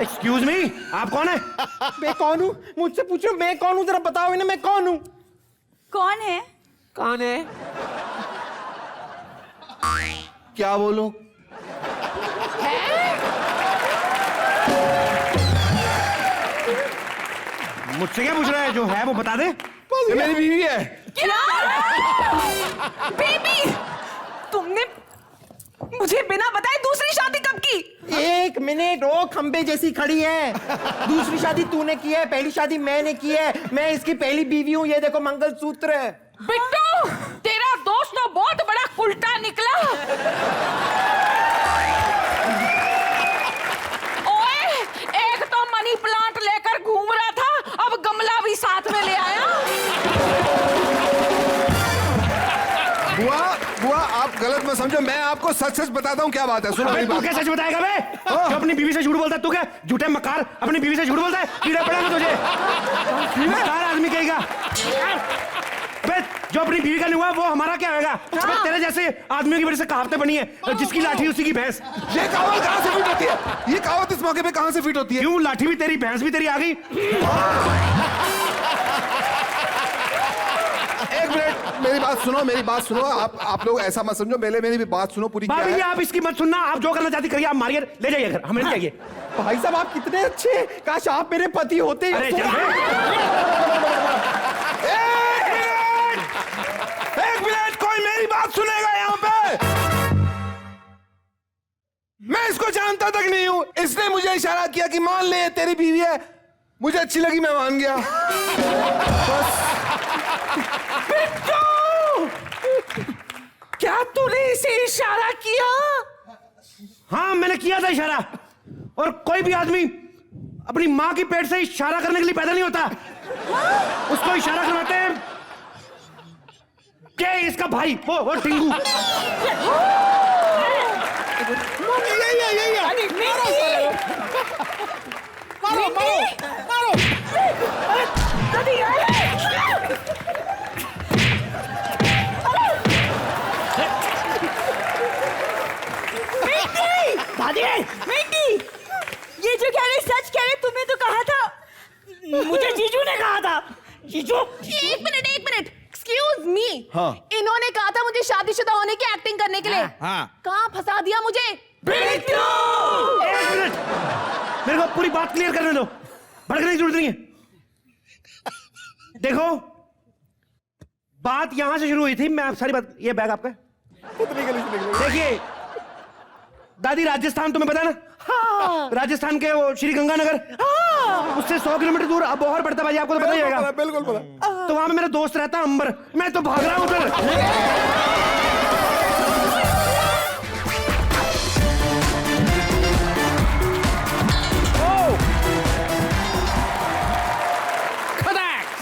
Excuse me, आप कौन है? मैं कौन हूँ? मुझसे पूछो मैं कौन हूँ, जरा बताओ इन्हें मैं कौन हूँ? कौन है? कौन है? क्या बोलूं? मुझसे क्या पूछ रहा है? जो है वो बता दे। ये मेरी बीवी है। क्या? बेबी, तुमने मुझे बिना बताए दूसरी शादी कब की? 1 मिनट, ओ खंबे जैसी खड़ी है। दूसरी शादी तूने की है, पहली शादी मैंने की है। मैं इसकी पहली बीवी हूँ। ये देखो मंगलसूत्र है। बिट्टू, तेरा दोस्त तो बहुत बड़ा उल्टा निकला। ओए, एक तो मनी प्लांट लेकर घूम रहा था, अब गमला भी साथ में ले आया। बुआ आप गलत मत समझो, मैं आपको सच सच बताता हूँ क्या बात है। सुनो मेरी तू बात। क्या सच बताएगा बे? जो अपनी बीवी से झूठ बोलता है, तू क्या झूठे मकार अपनी बीवी से झूठ बोलता है? कीड़ा पड़ेगा तुझे। मकार आदमी कहेगा। अबे जो अपनी बीवी का नहीं हुआ वो हमारा क्या होगा? अबे तेरे जैसे आदमियों की वजह से कहावतें बनी है, जिसकी लाठी उसी की भैंस। ये कहावत कहाँ से फिट होती है? ये कहावत इस मौके पे कहाँ से फिट होती है? क्यों? लाठी भी तेरी, भैंस भी तेरी आ गई। एक मिनट, मेरी बात सुनो। आप लोग ऐसा मत समझो, मेरी भी बात सुनो पूरी। क्या भाभी है? आप इसकी मत सुनना। आप जो करना चाहती करिए, आप मारिए, ले जाइए घर, हमें नहीं चाहिए। भाई साहब आप कितने अच्छे, काश आप मेरे पति होते। अरे चल बे। एक मिनट, कोई मेरी बात सुनेगा यहाँ पे? मैं इसको जानता तक नहीं हूँ। इसने मुझे इशारा किया कि मान ले तेरी बीवी है, मुझे अच्छी लगी, मैं मान गया। बस। क्या तूने इसे इशारा किया? हाँ मैंने किया था इशारा। और कोई भी आदमी अपनी माँ की पेट से इशारा करने के लिए पैदा नहीं होता। उसको इशारा करवाते हैं क्या? इसका भाई वो टिंगू। मारो। मिंटी, ये जो कह रहे सच कह रहे, तुम्हें तो कहा था। मुझे जीजू ने कहा था। जीजू, एक मिनट, एक्सक्यूज मी। हाँ। इन्होंने कहा था मुझे शादीशुदा होने की एक्टिंग करने के लिए। हाँ। कहाँ फंसा दिया मुझे? एक मिनट, मेरे को पूरी बात क्लियर करने दो, भड़कने की जरूरत नहीं है। देखो बात यहां से शुरू हुई थी। मैं सारी बात, ये बैग आपका है? देखिए दादी, राजस्थान तुम्हें पता है ना? हाँ। राजस्थान के वो श्री गंगानगर, उससे 100 किलोमीटर दूर अब बहुत पड़ता है भाई, आपको तो पता ही होगा। बिल्कुल पता। तो वहां में मेरा दोस्त रहता अंबर, मैं तो भाग रहा हूं उधर।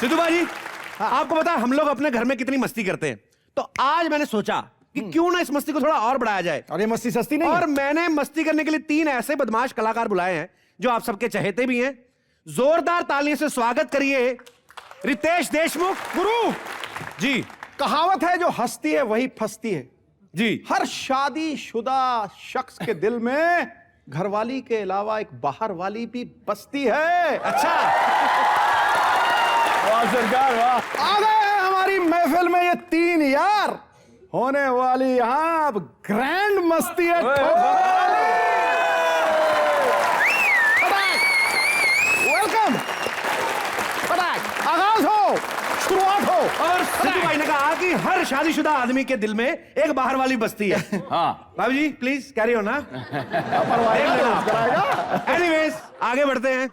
सिद्धू भाई, आपको पता है हम लोग अपने घर में कितनी मस्ती करते हैं, तो आज मैंने सोचा कि क्यों ना इस मस्ती को थोड़ा और बढ़ाया जाए। अरे मस्ती सस्ती नहीं। और मैंने मस्ती करने के लिए 3 ऐसे बदमाश कलाकार बुलाए हैं जो आप सबके चहेते भी हैं। जोरदार तालियों से स्वागत करिए रितेश देशमुख। गुरु जी। कहावत है, जो हंसती है वही फंसती है जी। हर शादीशुदा शख्स के दिल में घरवाली के अलावा एक बाहर वाली भी बसती है। अच्छा, वाह सरकार वाह। आ गए हैं हमारी महफिल में ये 3 यार। होने वाली यहाँ अब ग्रैंड मस्ती है। वेलकम। आगाज हो, शुरुआत हो। और सिद्धू भाई ने कहा कि हर शादीशुदा आदमी के दिल में एक बाहर वाली बस्ती है। हाँ। बाबू जी प्लीज कैरी ऑन। एनीवेज आगे बढ़ते हैं।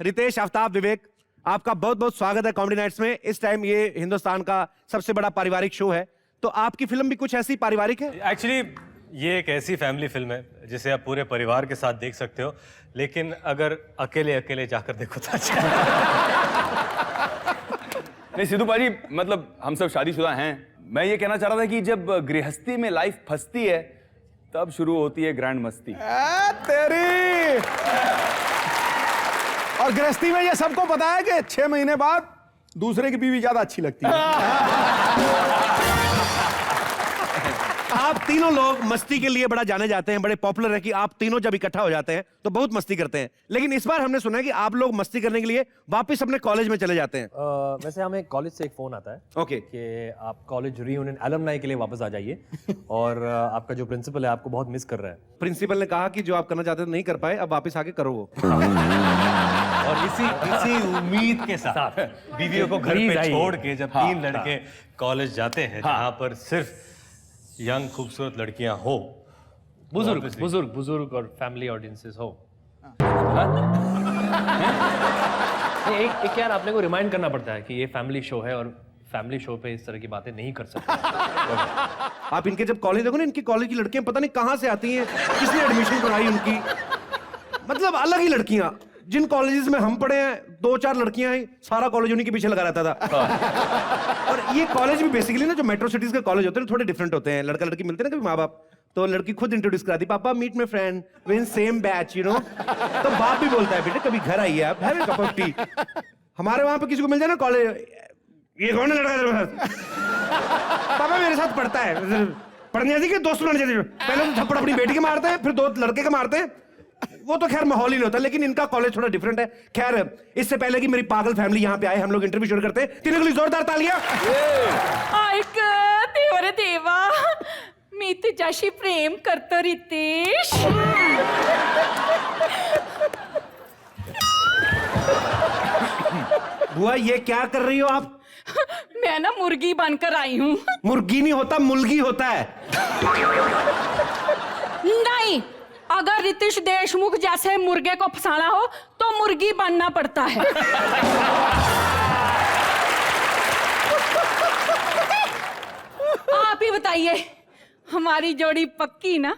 रितेश, आफ्ताब, विवेक, आपका बहुत बहुत स्वागत है कॉमेडी नाइट्स में। इस टाइम ये हिंदुस्तान का सबसे बड़ा पारिवारिक शो है, तो आपकी फिल्म भी कुछ ऐसी पारिवारिक है? एक्चुअली ये एक ऐसी फैमिली फिल्म है जिसे आप पूरे परिवार के साथ देख सकते हो, लेकिन अगर अकेले अकेले जाकर देखो तो अच्छा। नहीं सिद्धू पाजी, मतलब हम सब शादीशुदा हैं। मैं ये कहना चाह रहा था कि जब गृहस्थी में लाइफ फंसती है तब शुरू होती है ग्रैंड मस्ती। तेरी और गृहस्थी में ये सबको पता है कि 6 महीने बाद दूसरे की बीवी ज्यादा अच्छी लगती है। आप तीनों लोग मस्ती के लिए बड़ा जाने जाते हैं, बड़े पॉपुलर है कि आप तीनों जब इकट्ठा हो जाते हैं तो बहुत मस्ती करते हैं। लेकिन इस बार हमने सुना है कि आप लोग मस्ती करने के लिए वापस अपने कॉलेज में चले जाते हैं। वैसे हमें कॉलेज से एक फोन आता है ओके। कि आप कॉलेज रियूनियन एलुमनाई के लिए वापस आ जाइए और आपका जो प्रिंसिपल है आपको बहुत मिस कर रहा है। प्रिंसिपल ने कहा कि जो आप करना चाहते थे नहीं कर पाए, अब वापस आके करो वो। और इसी उम्मीद के साथ बीवियों को घर पे छोड़ के जब तीन लड़के कॉलेज जाते हैं जहां पर सिर्फ यंग खूबसूरत लड़कियां हो, बुजुर्ग और फैमिली ऑडियंसेस हो। एक यार आपने को रिमाइंड करना पड़ता है कि ये फैमिली शो है और फैमिली शो पे इस तरह की बातें नहीं कर सकते। आप इनके जब कॉलेज देखो ना, इनकी कॉलेज की लड़कियां पता नहीं कहां से आती हैं, किसने एडमिशन कराई उनकी, मतलब अलग ही लड़कियां। जिन कॉलेजेस में हम पढ़े हैं 2-4 लड़कियां हैं, सारा कॉलेज उन्हीं के पीछे लगा रहता था। और ये कॉलेज भी बेसिकली ना जो मेट्रो सिटीज के कॉलेज होते हैं थोड़े डिफरेंट होते हैं। लड़का लड़की मिलते हैं ना कभी माँ बाप, तो लड़की खुद इंट्रोड्यूस कराती, पापा meet my friend we in same batch you know. तो बाप भी बोलता है बेटे कभी घर आइए आप, have a cup of T. हमारे वहां पे किसी को मिल जाए ना कॉलेज, ये कौन है लड़का तेरे साथ? पापा मेरे साथ पढ़ता है। पढ़ने जाती कि दोस्त बनाने जाती? पहले तो थप्पड़ अपनी बेटी के मारते हैं, फिर 2 लड़के के मारते हैं। वो तो खैर माहौल ही नहीं होता, लेकिन इनका कॉलेज थोड़ा डिफरेंट है। खैर इससे पहले कि मेरी पागल फैमिली यहाँ पे आए, हम लोग इंटरव्यू शुरू करते हैं। तीनों के लिए जोरदार तालियां। ऐक देवर देवा, मी तुझ्याशी प्रेम करतो रितेश। बुआ ये क्या कर रही हो आप? मैं ना मुर्गी बनकर आई हूँ। मुर्गी नहीं होता, मुलगी होता है। नहीं, अगर रितेश देशमुख जैसे मुर्गे को फंसाना हो तो मुर्गी बनना पड़ता है। आप ही बताइए, हमारी जोड़ी पक्की ना?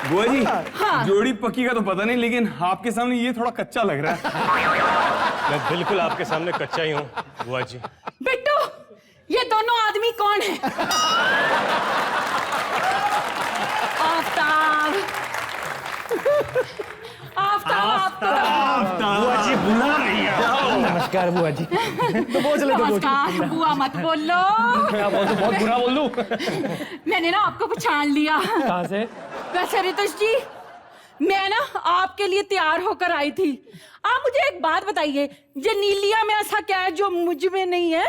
बुआ जी, जोड़ी पक्की का तो पता नहीं, लेकिन आपके सामने ये थोड़ा कच्चा लग रहा है। मैं बिल्कुल आपके सामने कच्चा ही हूँ बुआ जी। बिट्टू, ये दोनों आदमी कौन है? आफ्ताब, आफ्ताब, बुआ जी बुला रही है। नमस्कार बुआ जी। नमस्कार बुआ, मत बोलो। बहुत बुरा बोल दूं? मैंने ना आपको पहचान लिया। कहाँ से? वैसे रितेश जी, मैं ना आपके लिए तैयार होकर आई थी। आप मुझे एक बात बताइए, जनीलिया में ऐसा क्या है जो मुझ में नहीं है?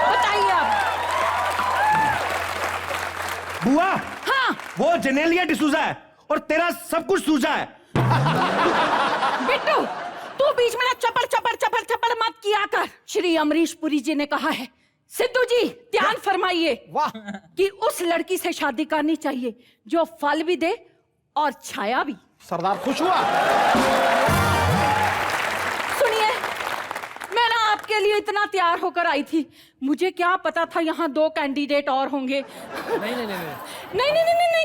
बताइए आप। बुआ हाँ, वो जेनेलिया डिसूजा है और तेरा सब कुछ सूजा है। बिट्टू, तू बीच में ना चपर चपर चपर चपर मत किया कर। श्री अमरीश पुरी जी ने कहा है, सिद्धू जी ध्यान फरमाइए कि उस लड़की से शादी करनी चाहिए जो फल भी दे और छाया भी। सरदार खुश हुआ। सुनिए, मैं ना आपके लिए इतना तैयार होकर आई थी, मुझे क्या पता था यहाँ 2 कैंडिडेट और होंगे। नहीं,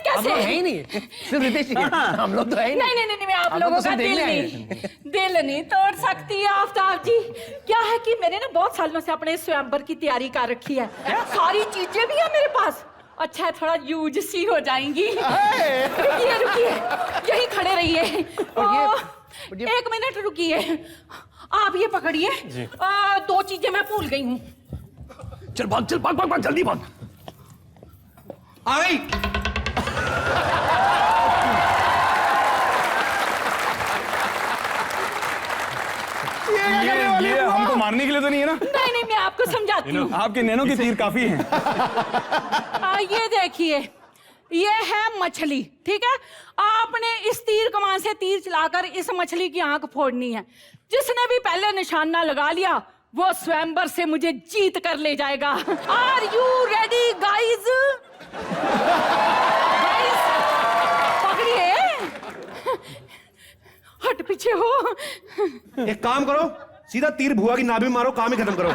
कैसे? हम लोग है ही नहीं, सिर्फ रितेश ही हैं। हम लोग तो है ही नहीं, मैं आप लोगों का दिल नहीं तोड़ सकती। आफ्ताब जी, क्या है कि मैंने ना बहुत सालों से अपने स्वयंवर की तैयारी कर रखी है। सारी चीजें भी है मेरे पास। अच्छा, थोड़ा यूज सी हो जाएंगी। रुकिए, यही खड़े रहिए। 1 मिनट रुकिए, आप ये पकड़िए। 2 चीजें मैं भूल गई हूँ। चल भाग जल्दी भाग। आ गई। ये हमको मारने के लिए तो नहीं है ना? नहीं, मैं आपको समझाती हूँ। आपके नैनो के तीर काफी हैं। ये देखिए, ये है मछली, ठीक है? आपने इस तीर कमान से तीर चलाकर इस मछली की आंख फोड़नी है। जिसने भी पहले निशाना लगा लिया वो स्वयंवर से मुझे जीत कर ले जाएगा। Are you ready guys? पकड़िए, हट पीछे हो। एक काम करो, सीधा तीर भुआ की नाभि में मारो, काम ही खत्म करो।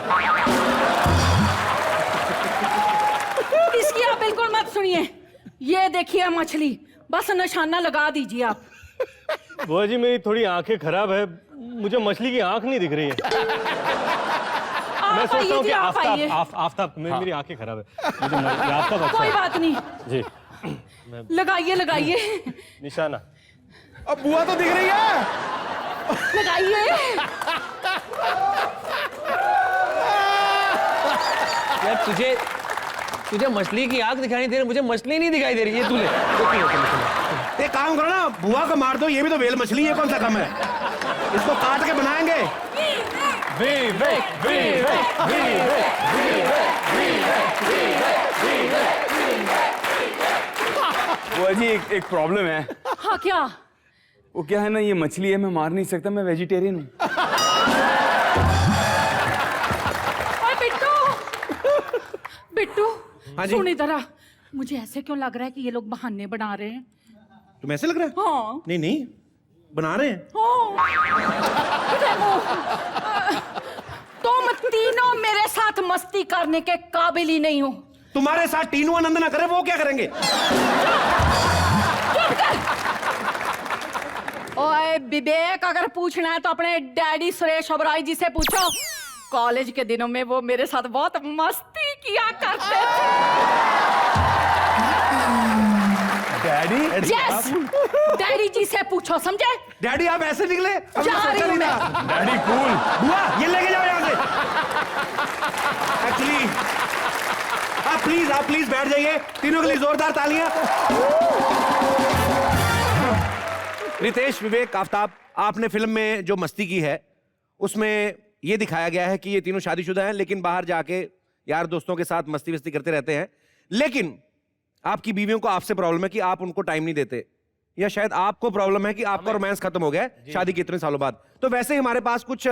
इसकी आप बिल्कुल मत सुनिए। ये देखिए मछली, बस निशाना लगा दीजिए आप। बुआ जी मेरी थोड़ी आंखें खराब है, मुझे मछली की आंख नहीं दिख रही है। मैं सोचता हूँ कि आफ्ताब, मेरी आंखें खराब है, मुझे आफ्ताब अच्छा कोई है। बात नहीं, जी लगाइए निशाना। अब बुआ तो दिख रही है। लगाइए। यार तुझे मछली की आंख दिखाई दे रही, मुझे मछली नहीं दिखाई दे रही। ये तू ले। एक काम करो ना, बुआ को मार दो, ये भी तो वेल मछली है, कौन सा कम है? इसको काट के बनाएंगे। वो जी एक प्रॉब्लम है। हाँ क्या? वो क्या है ना, ये मछली है, मैं मार नहीं सकता, मैं वेजिटेरियन हूँ। बिट्टू, हाँ जी? सुन इधर आ। मुझे ऐसे क्यों लग रहा है कि ये लोग बहाने बना रहे हैं? तुम्हें ऐसे लग रहा है? हाँ। नहीं नहीं, बना रहे हैं। तुम तीनों मेरे साथ मस्ती करने के काबिल ही नहीं हो। तुम्हारे साथ टीनू आनंद ना करे, वो क्या करेंगे? ओए विवेक, अगर पूछना है तो अपने डैडी सुरेश ओबराय जी से पूछो। कॉलेज के दिनों में वो मेरे साथ बहुत मस्ती किया करते थे। डैडी? यस, डैडी जी से पूछो, समझे? डैडी आप ऐसे निकले? अभी जा तो रही सोचा हूं नहीं मैं। था। Daddy cool. बुआ ये लेके जाओ यहाँ से। एक्चुअली आप प्लीज बैठ जाइए, तीनों के लिए जोरदार तालियां। रितेश, विवेक, आफ्ताब, आपने फिल्म में जो मस्ती की है उसमें ये दिखाया गया है कि ये तीनों शादीशुदा हैं, लेकिन बाहर जाके यार दोस्तों के साथ मस्ती वस्ती करते रहते हैं। लेकिन आपकी बीवियों को आपसे प्रॉब्लम है कि आप उनको टाइम नहीं देते, या शायद आपको प्रॉब्लम है कि आपका रोमांस खत्म हो गया है शादी के इतने सालों बाद। तो वैसे ही हमारे पास कुछ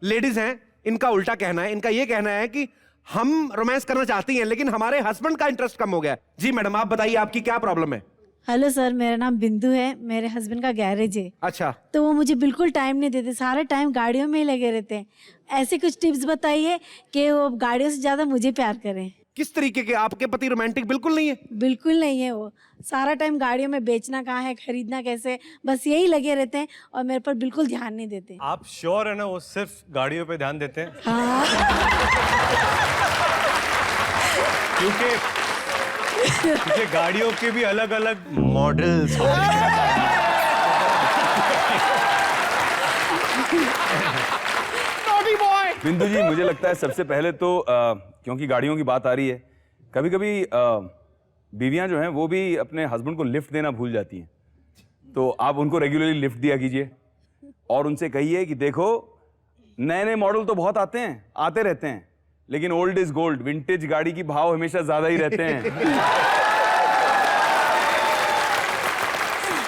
लेडीज हैं, इनका उल्टा कहना है। इनका ये कहना है कि हम रोमांस करना चाहती हैं लेकिन हमारे हस्बैंड का इंटरेस्ट कम हो गया है। जी मैडम, आप बताइए आपकी क्या प्रॉब्लम है? हेलो सर, मेरा नाम बिंदु है, मेरे हस्बैंड का गैरेज है। अच्छा, तो वो मुझे बिल्कुल टाइम नहीं देते, सारा टाइम गाड़ियों में ही लगे रहते हैं। ऐसे कुछ टिप्स बताइए कि वो गाड़ियों से ज्यादा मुझे प्यार करें। किस तरीके के? आपके पति रोमांटिक बिल्कुल नहीं है? बिल्कुल नहीं है, वो सारा टाइम गाड़ियों में बेचना कहाँ है, खरीदना कैसे, बस यही लगे रहते हैं और मेरे पर बिल्कुल ध्यान नहीं देते। आप श्योर है ना वो सिर्फ गाड़ियों पे ध्यान देते हैं? हाँ। क्योंकि गाड़ियों के भी अलग अलग मॉडल्स होते हैं। बिंदु जी, मुझे लगता है सबसे पहले तो क्योंकि गाड़ियों की बात आ रही है, कभी कभी बीवियां जो हैं वो भी अपने हस्बैंड को लिफ्ट देना भूल जाती हैं। तो आप उनको रेगुलरली लिफ्ट दिया कीजिए और उनसे कहिए कि देखो, नए नए मॉडल तो बहुत आते रहते हैं, लेकिन ओल्ड इज गोल्ड, विंटेज गाड़ी की भाव हमेशा ज्यादा ही रहते हैं।